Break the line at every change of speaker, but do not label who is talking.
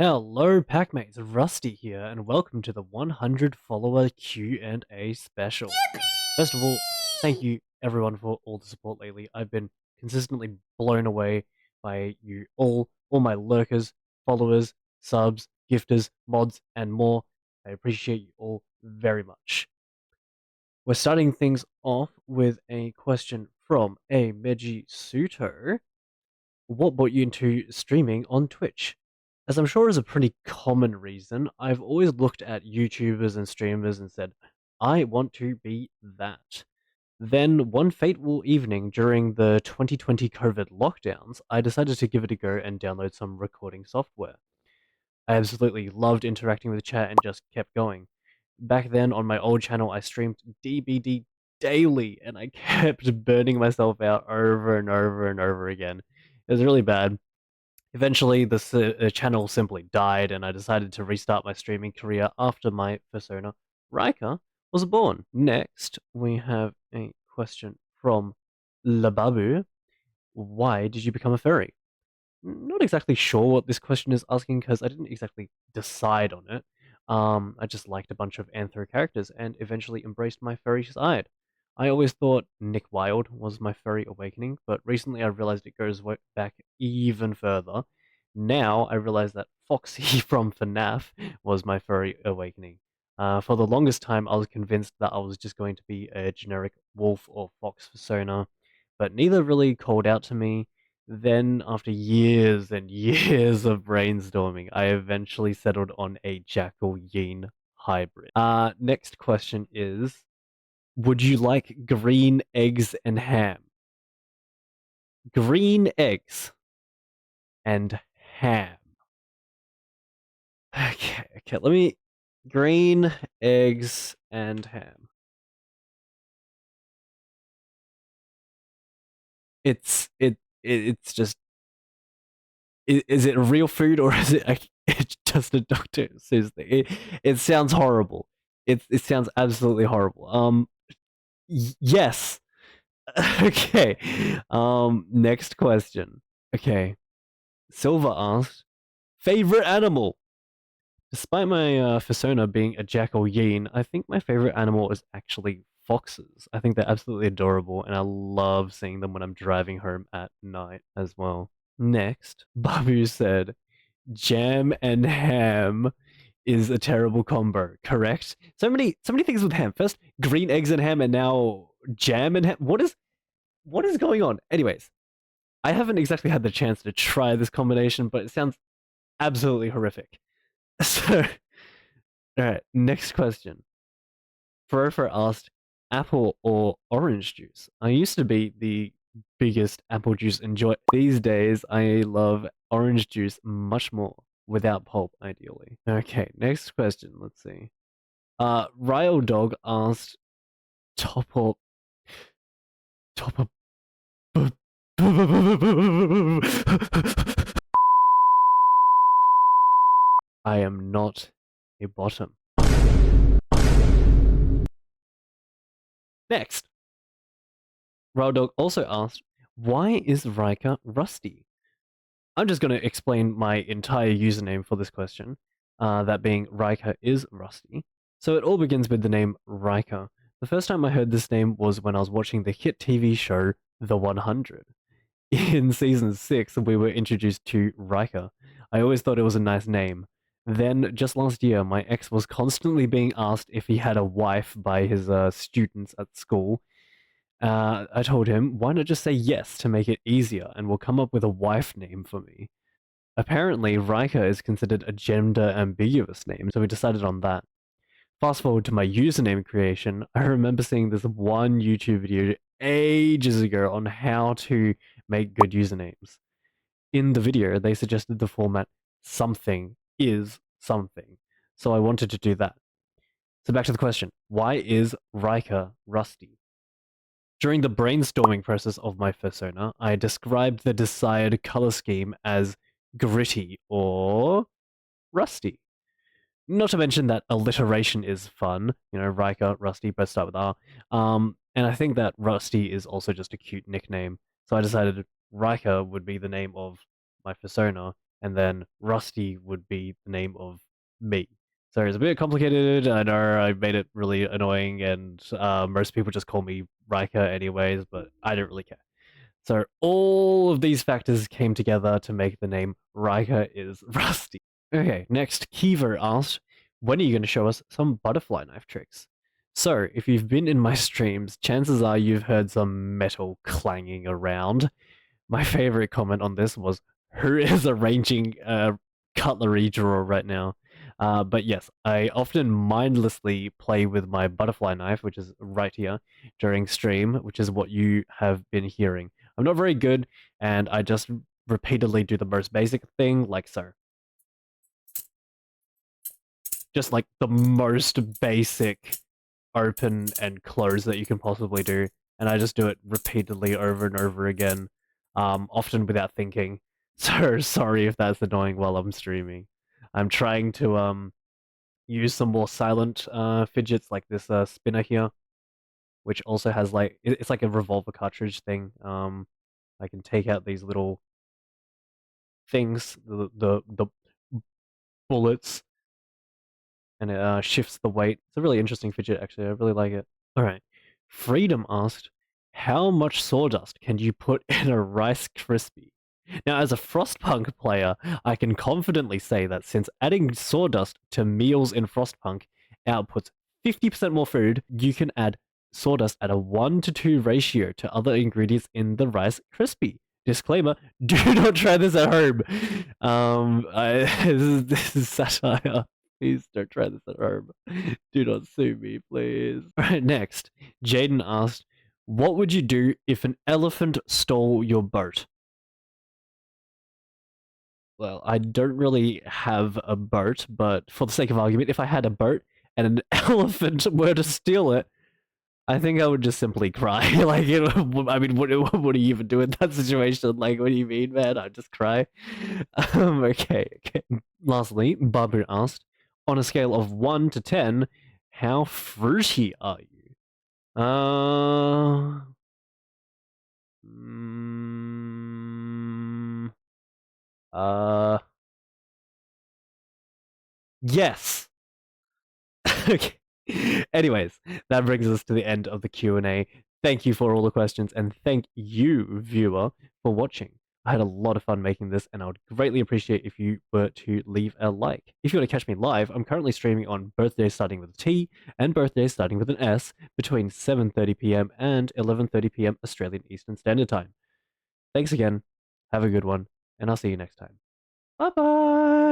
Hello, Packmates. Rusty here, and welcome to the 100 follower Q&A special. First of all, thank you everyone for all the support lately. I've been consistently blown away by you all my lurkers, followers, subs, gifters, mods, and more. I appreciate you all very much. We're starting things off with a question from a Meji Suto. What brought you into streaming on Twitch? As I'm sure is a pretty common reason, I've always looked at YouTubers and streamers and said, I want to be that. Then, one fateful evening during the 2020 COVID lockdowns, I decided to give it a go and download some recording software. I absolutely loved interacting with the chat and just kept going. Back then, on my old channel, I streamed DBD daily and I kept burning myself out over and over and over again. It was really bad. Eventually, the channel simply died, and I decided to restart my streaming career after my persona, Rika, was born. Next, we have a question from Lababu. Why did you become a furry? Not exactly sure what this question is asking because I didn't exactly decide on it. I just liked a bunch of anthro characters and eventually embraced my furry side. I always thought Nick Wilde was my furry awakening, but recently I realized it goes back even further. Now I realize that Foxy from FNAF was my furry awakening. For the longest time, I was convinced that I was just going to be a generic wolf or fox persona, but neither really called out to me. Then, after years and years of brainstorming, I eventually settled on a Jackal Yin hybrid. Next question is, would you like green eggs and ham? Green eggs and ham. Okay, let me... Green eggs and ham. It's just... Is it real food or is it it's just a Dr. Seuss thing? It sounds horrible. It sounds absolutely horrible. Yes. Okay. Next question. Okay. Silver asked, favorite animal? Despite my persona being a jackal yin, I think my favorite animal is actually foxes. I think they're absolutely adorable, and I love seeing them when I'm driving home at night as well. Next, Babu said, jam and ham is a terrible combo, correct? So many things with ham. First, green eggs and ham, and now jam and ham. What is going on? Anyways, I haven't exactly had the chance to try this combination, but it sounds absolutely horrific. So, alright, next question. Forever asked, apple or orange juice? I used to be the biggest apple juice enjoyer. These days, I love orange juice much more, without pulp, ideally. Okay, next question. Let's see. Ryle Dog asked, top or top or I am not a bottom. Next, Ryle also asked, why is Rika rusty? I'm just going to explain my entire username for this question, that being Rika is rusty. So it all begins with the name Rika. The first time I heard this name was when I was watching the hit TV show The 100. In season 6, we were introduced to Rika. I always thought it was a nice name. Then, just last year, my ex was constantly being asked if he had a wife by his students at school. I told him, why not just say yes to make it easier, and we'll come up with a wife name for me. Apparently, Rika is considered a gender ambiguous name, so we decided on that. Fast forward to my username creation, I remember seeing this one YouTube video ages ago on how to make good usernames. In the video, they suggested the format something is something, so I wanted to do that. So back to the question, why is Rika rusty? During the brainstorming process of my persona, I described the desired color scheme as gritty or rusty. Not to mention that alliteration is fun. You know, Rika, Rusty, both start with R. And I think that Rusty is also just a cute nickname. So I decided Rika would be the name of my persona, and then Rusty would be the name of me. So it's a bit complicated. I know I made it really annoying, and most people just call me Riker anyways, but I don't really care. So all of these factors came together to make the name Riker is Rusty. Okay, next, Kiva asked, when are you going to show us some butterfly knife tricks? So, if you've been in my streams, chances are you've heard some metal clanging around. My favorite comment on this was, who is arranging a cutlery drawer right now? But yes, I often mindlessly play with my butterfly knife, which is right here, during stream, which is what you have been hearing. I'm not very good, and I just repeatedly do the most basic thing, like so. Just like the most basic open and close that you can possibly do, and I just do it repeatedly over and over again, often without thinking. So sorry if that's annoying while I'm streaming. I'm trying to use some more silent fidgets like this spinner here, which also has like it's like a revolver cartridge thing. I can take out these little things, the bullets, and it shifts the weight. It's a really interesting fidget, actually. I really like it. All right. Freedom asked, how much sawdust can you put in a Rice Krispie? Now, as a Frostpunk player, I can confidently say that since adding sawdust to meals in Frostpunk outputs 50% more food, you can add sawdust at a 1-to-2 ratio to other ingredients in the Rice Krispie. Disclaimer, do not try this at home. This is satire. Please don't try this at home. Do not sue me, please. All right, next. Jaden asked, what would you do if an elephant stole your boat? Well, I don't really have a boat, but for the sake of argument, if I had a boat and an elephant were to steal it, I think I would just simply cry. Like, I mean, what do you even do in that situation? Like, what do you mean, man? I'd just cry. Okay. Lastly, Babu asked, on a scale of 1 to 10, how fruity are you? Uh, mm, uh, yes. Okay. Anyways, that brings us to the end of the Q&A. Thank you for all the questions, and thank you, viewer, for watching. I had a lot of fun making this, and I would greatly appreciate if you were to leave a like. If you want to catch me live, I'm currently streaming on Birthdays Starting with a T and Birthdays Starting with an S between 7:30 p.m. and 11:30 p.m. Australian Eastern Standard Time. Thanks again, have a good one, and I'll see you next time. Bye-bye!